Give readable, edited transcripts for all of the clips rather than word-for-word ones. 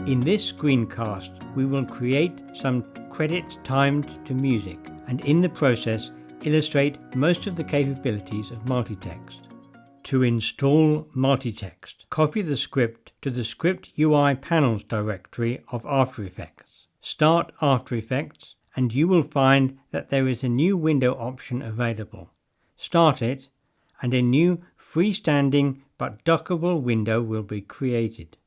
In this screencast, we will create some credits timed to music and in the process illustrate most of the capabilities of MultiText. To install MultiText, copy the script to the Script UI Panels directory of After Effects. Start After Effects and you will find that there is a new window option available. Start it and a new freestanding but dockable window will be created.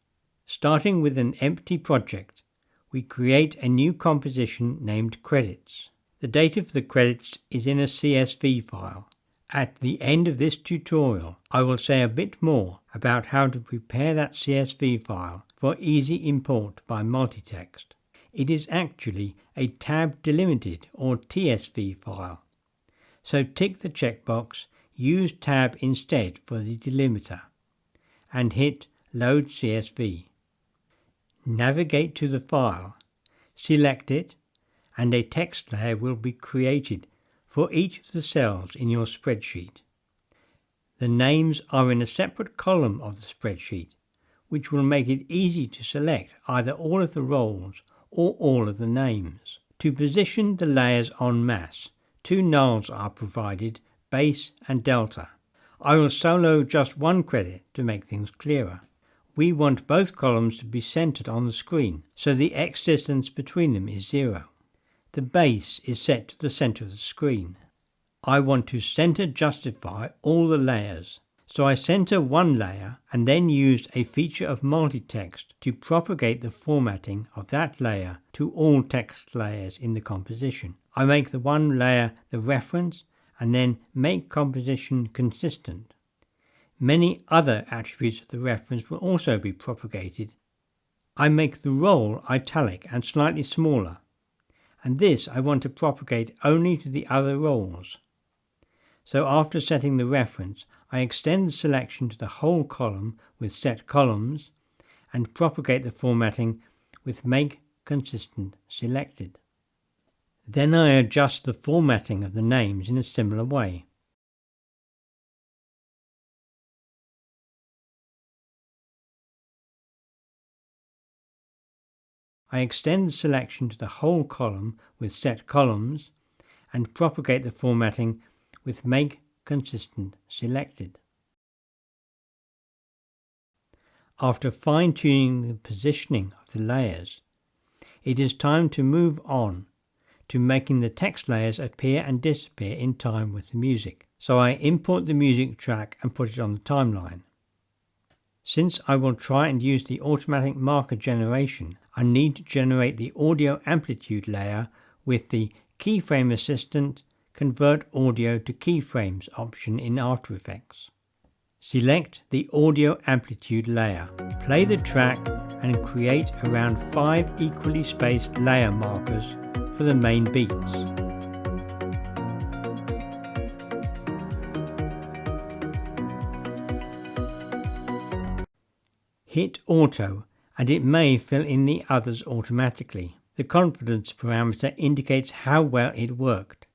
Starting with an empty project, we create a new composition named Credits. The data for the credits is in a CSV file. At the end of this tutorial, I will say a bit more about how to prepare that CSV file for easy import by MultiText. It is actually a tab delimited or TSV file. So tick the checkbox Use tab instead for the delimiter and hit Load CSV. Navigate to the file, select it, and a text layer will be created for each of the cells in your spreadsheet. The names are in a separate column of the spreadsheet, which will make it easy to select either all of the roles or all of the names. To position the layers en masse, two nulls are provided, base and delta. I will solo just one credit to make things clearer. We want both columns to be centered on the screen, so the X distance between them is 0. The base is set to the center of the screen. I want to center justify all the layers, so I center one layer and then use a feature of MultiText to propagate the formatting of that layer to all text layers in the composition. I make the one layer the reference and then make composition consistent. Many other attributes of the reference will also be propagated. I make the role italic and slightly smaller, and this I want to propagate only to the other roles. So after setting the reference, I extend the selection to the whole column with Set Columns and propagate the formatting with Make Consistent selected. Then I adjust the formatting of the names in a similar way. I extend the selection to the whole column with Set Columns and propagate the formatting with Make Consistent selected. After fine-tuning the positioning of the layers, it is time to move on to making the text layers appear and disappear in time with the music. So I import the music track and put it on the timeline. Since I will try and use the automatic marker generation, I need to generate the audio amplitude layer with the Keyframe Assistant Convert Audio to Keyframes option in After Effects. Select the audio amplitude layer, play the track and create around 5 equally spaced layer markers for the main beats. Hit Auto and it may fill in the others automatically. The confidence parameter indicates how well it worked,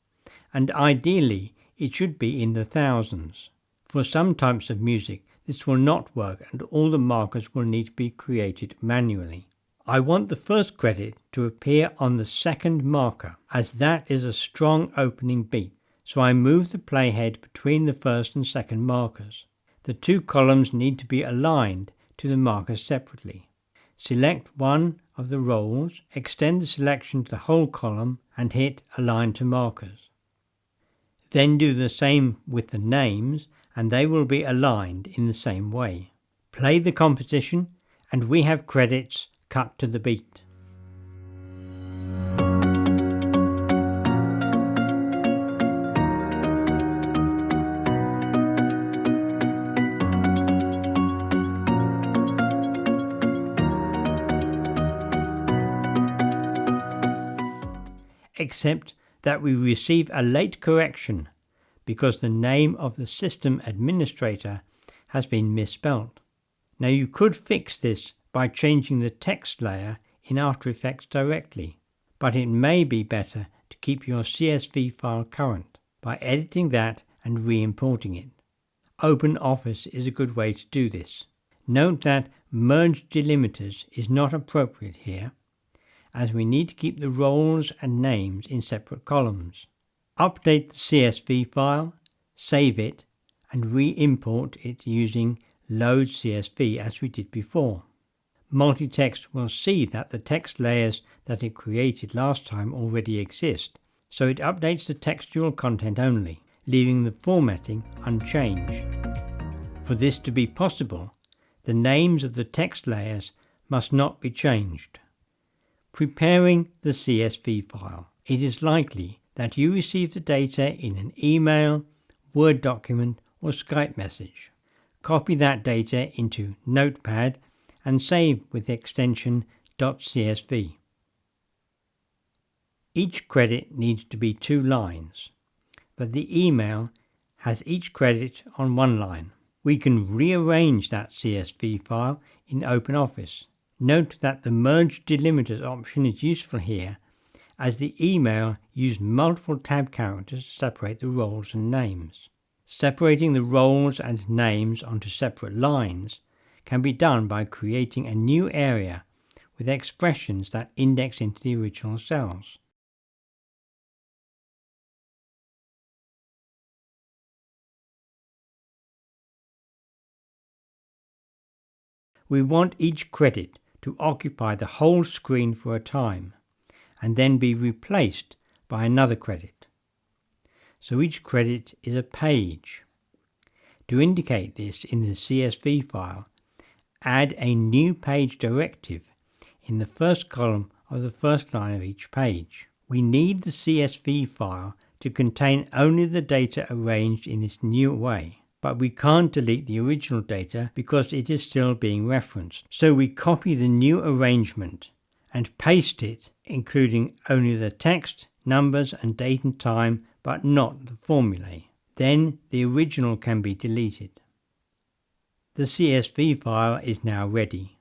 and ideally it should be in the thousands. For some types of music this will not work and all the markers will need to be created manually. I want the first credit to appear on the second marker, as that is a strong opening beat, so I move the playhead between the first and second markers. The two columns need to be aligned to the markers separately. Select one of the roles, extend the selection to the whole column and hit Align to Markers. Then do the same with the names and they will be aligned in the same way. Play the composition and we have credits cut to the beat. Except that we receive a late correction because the name of the system administrator has been misspelled. Now you could fix this by changing the text layer in After Effects directly, but it may be better to keep your CSV file current by editing that and re-importing it. OpenOffice is a good way to do this. Note that merge delimiters is not appropriate here, as we need to keep the roles and names in separate columns. Update the CSV file, save it, and re-import it using load CSV as we did before. MultiText will see that the text layers that it created last time already exist, so it updates the textual content only, leaving the formatting unchanged. For this to be possible, the names of the text layers must not be changed. Preparing the CSV file. It is likely that you receive the data in an email, Word document, or Skype message. Copy that data into Notepad and save with the extension .csv. Each credit needs to be 2 lines, but the email has each credit on 1 line. We can rearrange that CSV file in OpenOffice. Note that the Merge Delimiters option is useful here, as the email used multiple tab characters to separate the roles and names. Separating the roles and names onto separate lines can be done by creating a new area with expressions that index into the original cells. We want each credit to occupy the whole screen for a time and then be replaced by another credit. So each credit is a page. To indicate this in the CSV file, add a new page directive in the first column of the first line of each page. We need the CSV file to contain only the data arranged in this new way, but we can't delete the original data because it is still being referenced. So we copy the new arrangement and paste it, including only the text, numbers and date and time, but not the formulae. Then the original can be deleted. The CSV file is now ready.